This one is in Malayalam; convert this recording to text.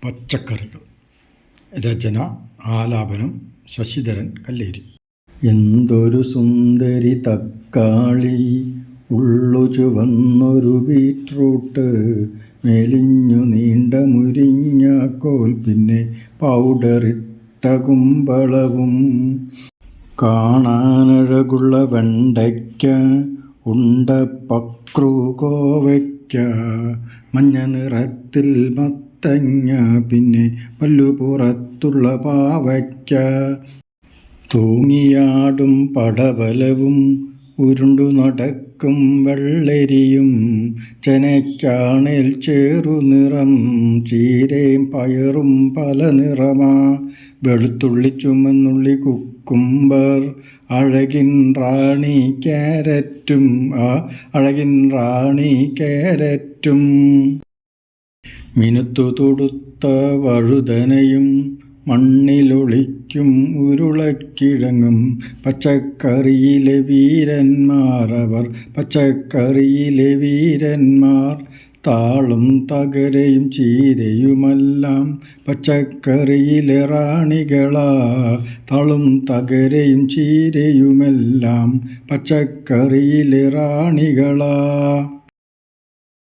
പച്ചക്കറികൾ. രചന ആലാപനം ശശിധരൻ കല്ലേരി. എന്തൊരു സുന്ദരി തക്കാളി, ഉള്ളു ചുവന്നൊരു ബീറ്റ്റൂട്ട്, മെലിഞ്ഞു നീണ്ട മുരിങ്ങാക്കോൽ, പിന്നെ പൗഡറിട്ട കുമ്പളവും, കാണാനഴകുള്ള വെണ്ടയ്ക്ക, ഉണ്ട പക്രു കോവയ്ക്ക, മഞ്ഞ നിറത്തിൽ മത്തങ്ങ, പിന്നെ പല്ലുപുറത്തുള്ള പാവയ്ക്ക, തൂങ്ങിയാടും പടവലവും, ഉരുണ്ടു നടക്കും വെള്ളരിയും, ചെനയ്ക്കാണേൽ ചേറുനിറം, ചീരയും പയറും പല നിറമാ, വെളുത്തുള്ളി ചുമന്നുള്ളി കുക്കുംബർ, അഴകിൻ റാണി ക്യാരറ്റും, അഴകിൻ റാണി ക്യാരറ്റും, മിനുത്തു തൊടുത്ത വഴുതനയും, മണ്ണിലൊളിക്കും ഉരുളക്കിഴങ്ങും, പച്ചക്കറിയിലെ വീരന്മാർ അവർ, പച്ചക്കറിയിലെ വീരന്മാർ, താളും തകരയും ചീരയുമെല്ലാം പച്ചക്കറിയിലെ റാണികളാ, താളും തകരയും ചീരയുമെല്ലാം പച്ചക്കറിയിലെ റാണികളാ.